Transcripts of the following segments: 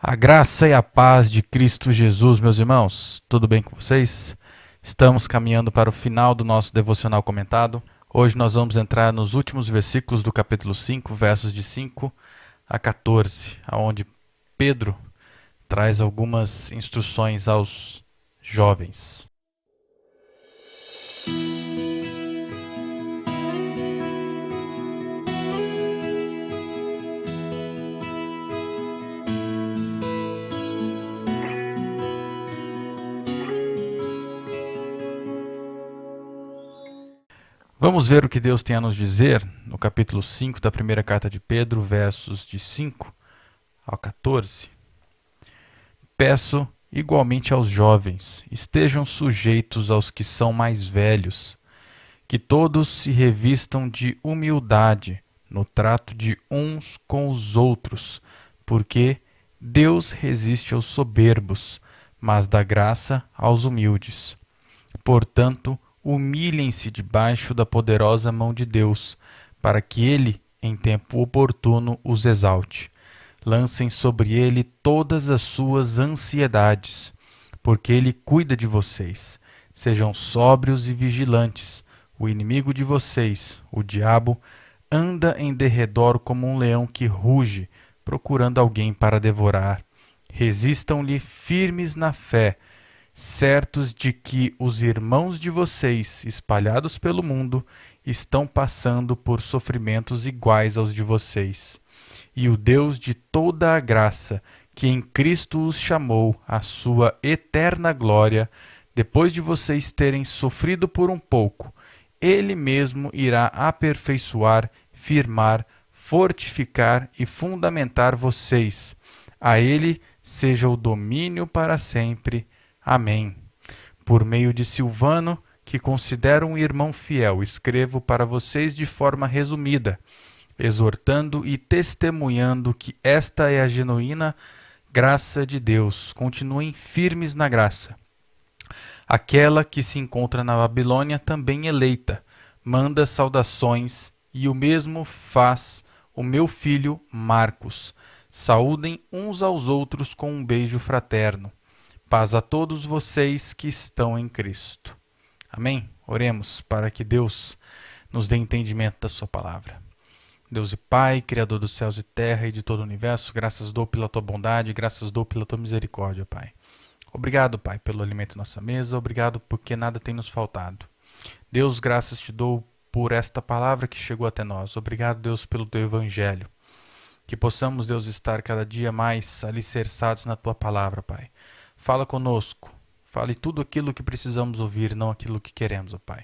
A graça e a paz de Cristo Jesus, meus irmãos, tudo bem com vocês? Estamos caminhando para o final do nosso devocional comentado. Hoje nós vamos entrar nos últimos versículos do capítulo 5, versos de 5 a 14, onde Pedro traz algumas instruções aos jovens. Vamos ver o que Deus tem a nos dizer no capítulo 5 da primeira carta de Pedro, versos de 5 ao 14. Peço igualmente aos jovens, estejam sujeitos aos que são mais velhos, que todos se revistam de humildade no trato de uns com os outros, porque Deus resiste aos soberbos, mas dá graça aos humildes. Portanto, humilhem-se debaixo da poderosa mão de Deus, para que Ele, em tempo oportuno, os exalte. Lancem sobre Ele todas as suas ansiedades, porque Ele cuida de vocês. Sejam sóbrios e vigilantes. O inimigo de vocês, o diabo, anda em derredor como um leão que ruge, procurando alguém para devorar. Resistam-lhe firmes na fé, certos de que os irmãos de vocês, espalhados pelo mundo, estão passando por sofrimentos iguais aos de vocês. E o Deus de toda a graça, que em Cristo os chamou à sua eterna glória, depois de vocês terem sofrido por um pouco, Ele mesmo irá aperfeiçoar, firmar, fortificar e fundamentar vocês. A Ele seja o domínio para sempre. Amém. Por meio de Silvano, que considero um irmão fiel, escrevo para vocês de forma resumida, exortando e testemunhando que esta é a genuína graça de Deus. Continuem firmes na graça. Aquela que se encontra na Babilônia, também eleita, manda saudações, e o mesmo faz o meu filho Marcos. Saúdem uns aos outros com um beijo fraterno. Paz a todos vocês que estão em Cristo. Amém? Oremos para que Deus nos dê entendimento da sua palavra. Deus e Pai, Criador dos céus e terra e de todo o universo, graças dou pela tua bondade, graças dou pela tua misericórdia, Pai. Obrigado, Pai, pelo alimento em nossa mesa, obrigado porque nada tem nos faltado. Deus, graças te dou por esta palavra que chegou até nós. Obrigado, Deus, pelo teu evangelho. Que possamos, Deus, estar cada dia mais alicerçados na tua palavra, Pai. Fala conosco, fale tudo aquilo que precisamos ouvir, não aquilo que queremos, ó Pai.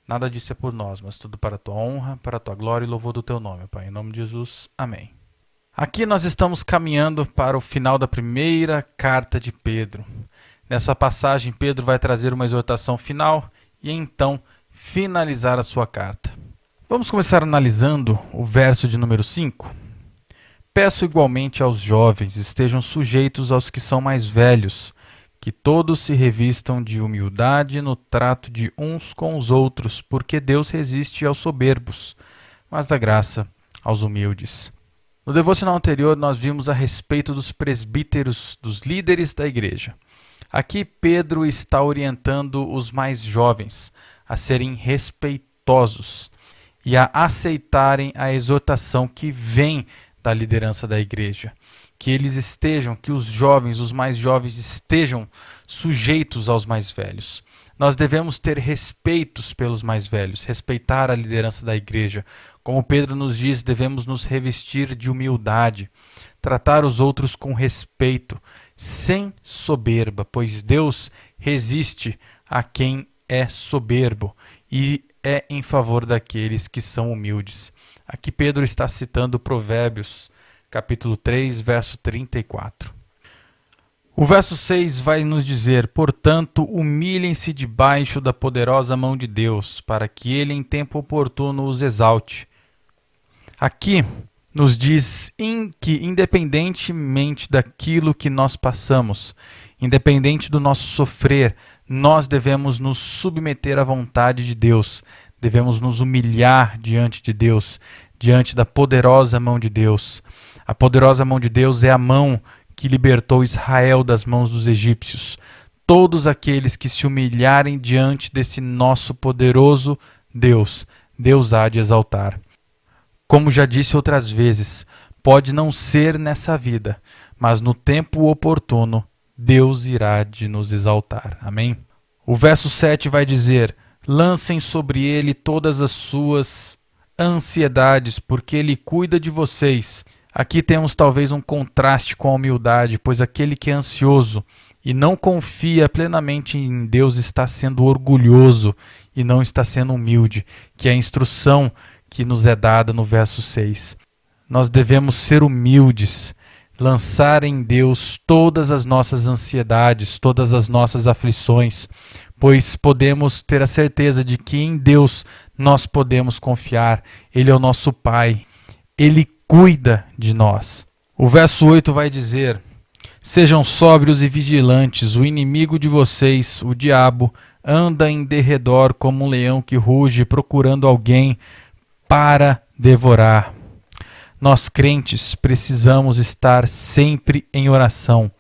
Nada disso é por nós, mas tudo para a tua honra, para a tua glória e louvor do teu nome, ó Pai. Em nome de Jesus, amém. Aqui nós estamos caminhando para o final da primeira carta de Pedro. Nessa passagem, Pedro vai trazer uma exortação final e então finalizar a sua carta. Vamos começar analisando o verso de número 5. Peço igualmente aos jovens, estejam sujeitos aos que são mais velhos, que todos se revistam de humildade no trato de uns com os outros, porque Deus resiste aos soberbos, mas dá graça aos humildes. No devocional anterior, nós vimos a respeito dos presbíteros, dos líderes da igreja. Aqui, Pedro está orientando os mais jovens a serem respeitosos e a aceitarem a exortação que vem da liderança da igreja, que eles estejam, que os jovens, os mais jovens estejam sujeitos aos mais velhos. Nós devemos ter respeitos pelos mais velhos, respeitar a liderança da igreja. Como Pedro nos diz, devemos nos revestir de humildade, tratar os outros com respeito, sem soberba, pois Deus resiste a quem é soberbo e é em favor daqueles que são humildes. Aqui Pedro está citando Provérbios, capítulo 3, verso 34. O verso 6 vai nos dizer, portanto, humilhem-se debaixo da poderosa mão de Deus, para que Ele em tempo oportuno os exalte. Aqui nos diz que independentemente daquilo que nós passamos, independente do nosso sofrer, nós devemos nos submeter à vontade de Deus, devemos nos humilhar diante de Deus, diante da poderosa mão de Deus. A poderosa mão de Deus é a mão que libertou Israel das mãos dos egípcios. Todos aqueles que se humilharem diante desse nosso poderoso Deus, Deus há de exaltar. Como já disse outras vezes, pode não ser nessa vida, mas no tempo oportuno, Deus irá de nos exaltar. Amém? O verso 7 vai dizer: lancem sobre ele todas as suas ansiedades, porque ele cuida de vocês. Aqui temos talvez um contraste com a humildade, pois aquele que é ansioso e não confia plenamente em Deus está sendo orgulhoso e não está sendo humilde, que é a instrução que nos é dada no verso 6. Nós devemos ser humildes, lançar em Deus todas as nossas ansiedades, todas as nossas aflições, pois podemos ter a certeza de que em Deus nós podemos confiar. Ele é o nosso Pai, Ele cuida de nós. O verso 8 vai dizer: sejam sóbrios e vigilantes, o inimigo de vocês, o diabo, anda em derredor como um leão que ruge, procurando alguém para devorar. Nós crentes precisamos estar sempre em oração,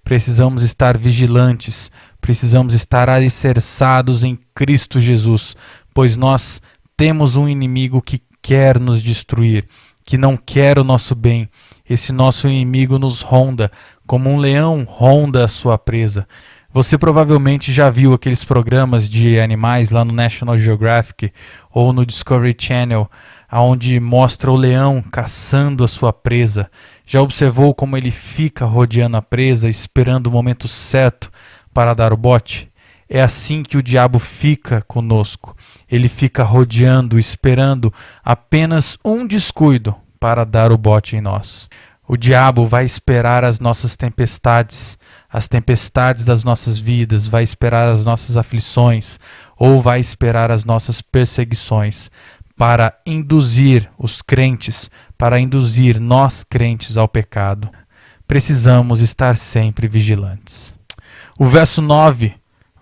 precisamos estar vigilantes, precisamos estar alicerçados em Cristo Jesus, pois nós temos um inimigo que quer nos destruir, que não quer o nosso bem. Esse nosso inimigo nos ronda, como um leão ronda a sua presa. Você provavelmente já viu aqueles programas de animais lá no National Geographic ou no Discovery Channel, onde mostra o leão caçando a sua presa. Já observou como ele fica rodeando a presa, esperando o momento certo para dar o bote? É assim que o diabo fica conosco. Ele fica rodeando, esperando apenas um descuido para dar o bote em nós. O diabo vai esperar as nossas tempestades, as tempestades das nossas vidas, vai esperar as nossas aflições ou vai esperar as nossas perseguições para induzir os crentes, para induzir nós crentes ao pecado. Precisamos estar sempre vigilantes. O verso 9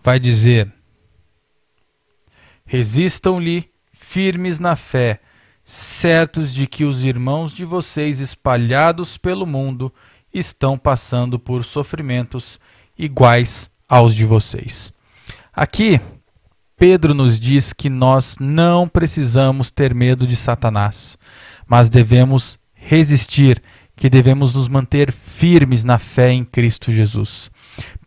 vai dizer: resistam-lhe firmes na fé, certos de que os irmãos de vocês espalhados pelo mundo estão passando por sofrimentos iguais aos de vocês. Aqui, Pedro nos diz que nós não precisamos ter medo de Satanás, mas devemos resistir, que devemos nos manter firmes na fé em Cristo Jesus.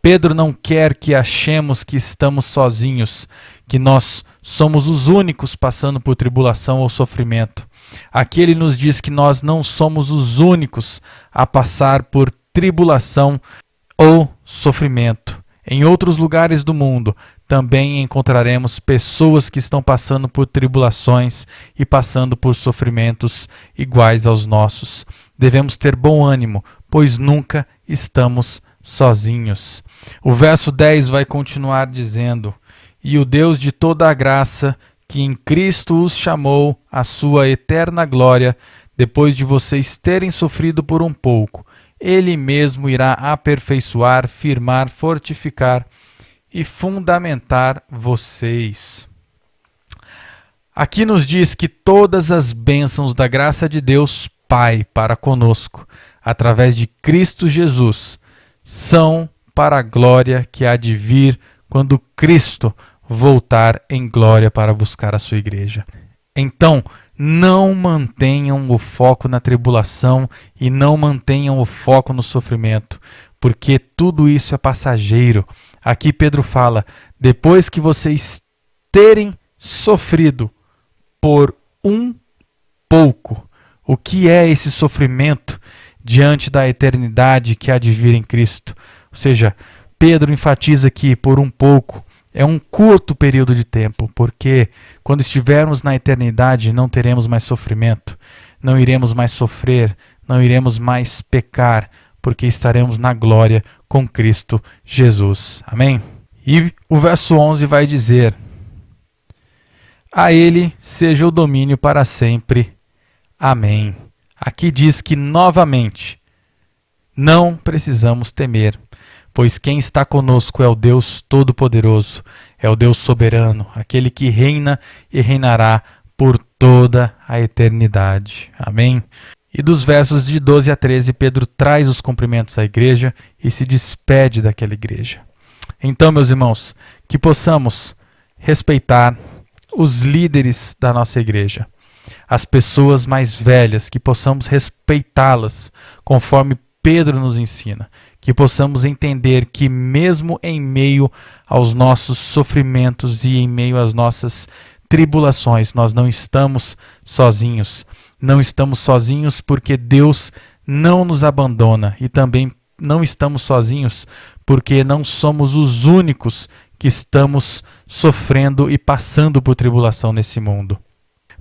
Pedro não quer que achemos que estamos sozinhos, que nós somos os únicos passando por tribulação ou sofrimento. Aqui ele nos diz que nós não somos os únicos a passar por tribulação ou sofrimento. Em outros lugares do mundo também encontraremos pessoas que estão passando por tribulações e passando por sofrimentos iguais aos nossos. Devemos ter bom ânimo, pois nunca estamos sozinhos. O verso 10 vai continuar dizendo: e o Deus de toda a graça, que em Cristo os chamou à sua eterna glória, depois de vocês terem sofrido por um pouco, Ele mesmo irá aperfeiçoar, firmar, fortificar e fundamentar vocês. Aqui nos diz que todas as bênçãos da graça de Deus Pai para conosco, através de Cristo Jesus, são para a glória que há de vir quando Cristo voltar em glória para buscar a sua igreja. Então, não mantenham o foco na tribulação e não mantenham o foco no sofrimento, porque tudo isso é passageiro. Aqui Pedro fala: depois que vocês terem sofrido por um pouco. O que é esse sofrimento diante da eternidade que há de vir em Cristo? Ou seja, Pedro enfatiza aqui por um pouco. É um curto período de tempo, porque quando estivermos na eternidade não teremos mais sofrimento, não iremos mais sofrer, não iremos mais pecar, porque estaremos na glória com Cristo Jesus. Amém? E o verso 11 vai dizer: a Ele seja o domínio para sempre. Amém. Aqui diz que novamente não precisamos temer, pois quem está conosco é o Deus Todo-Poderoso, é o Deus soberano, aquele que reina e reinará por toda a eternidade. Amém? E dos versos de 12 a 13, Pedro traz os cumprimentos à igreja e se despede daquela igreja. Então, meus irmãos, que possamos respeitar os líderes da nossa igreja, as pessoas mais velhas, que possamos respeitá-las conforme Pedro nos ensina, que possamos entender que mesmo em meio aos nossos sofrimentos e em meio às nossas tribulações, nós não estamos sozinhos. Não estamos sozinhos porque Deus não nos abandona, e também não estamos sozinhos porque não somos os únicos que estamos sofrendo e passando por tribulação nesse mundo.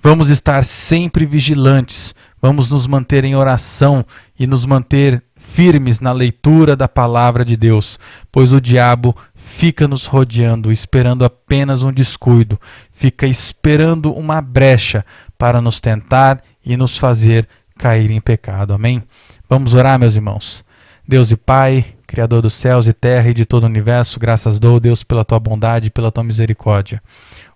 Vamos estar sempre vigilantes, vamos nos manter em oração e nos manter firmes na leitura da palavra de Deus, pois o diabo fica nos rodeando, esperando apenas um descuido, fica esperando uma brecha para nos tentar e nos fazer cair em pecado. Amém? Vamos orar, meus irmãos. Deus e Pai, Criador dos céus e terra e de todo o universo, graças dou, Deus, pela Tua bondade e pela Tua misericórdia.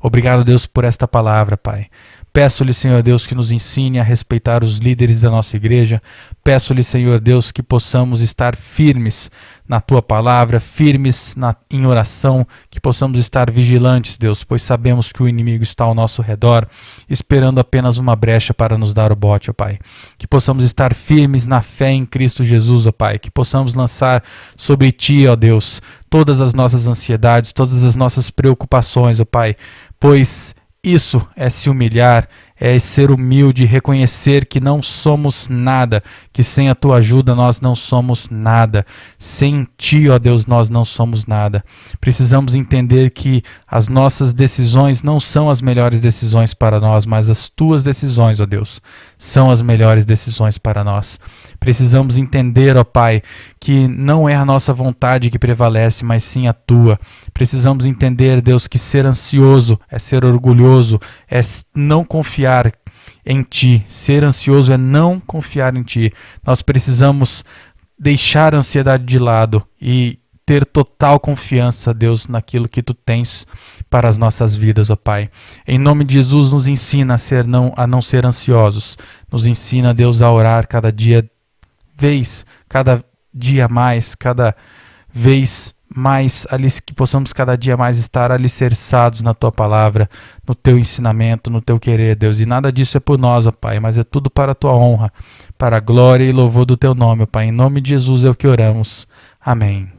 Obrigado, Deus, por esta palavra, Pai. Peço-lhe, Senhor Deus, que nos ensine a respeitar os líderes da nossa igreja. Peço-lhe, Senhor Deus, que possamos estar firmes na Tua palavra, firmes em oração, que possamos estar vigilantes, Deus, pois sabemos que o inimigo está ao nosso redor, esperando apenas uma brecha para nos dar o bote, ó Pai. Que possamos estar firmes na fé em Cristo Jesus, ó Pai. Que possamos lançar sobre Ti, ó Deus, todas as nossas ansiedades, todas as nossas preocupações, ó Pai, pois isso é se humilhar, é ser humilde, reconhecer que não somos nada, que sem a Tua ajuda nós não somos nada. Sem Ti, ó Deus, nós não somos nada. Precisamos entender que as nossas decisões não são as melhores decisões para nós, mas as Tuas decisões, ó Deus, são as melhores decisões para nós. Precisamos entender, ó Pai, que não é a nossa vontade que prevalece, mas sim a Tua. Precisamos entender, Deus, que ser ansioso é ser orgulhoso, é não confiar em Ti. Ser ansioso é não confiar em Ti. Nós precisamos deixar a ansiedade de lado e ter total confiança, Deus, naquilo que Tu tens para as nossas vidas, ó Pai. Em nome de Jesus, nos ensina a não ser ansiosos. Nos ensina, Deus, a orar cada dia mais, cada vez mais, que possamos cada dia mais estar alicerçados na Tua palavra, no Teu ensinamento, no Teu querer, Deus. E nada disso é por nós, ó Pai, mas é tudo para a Tua honra, para a glória e louvor do Teu nome, ó Pai. Em nome de Jesus é o que oramos. Amém.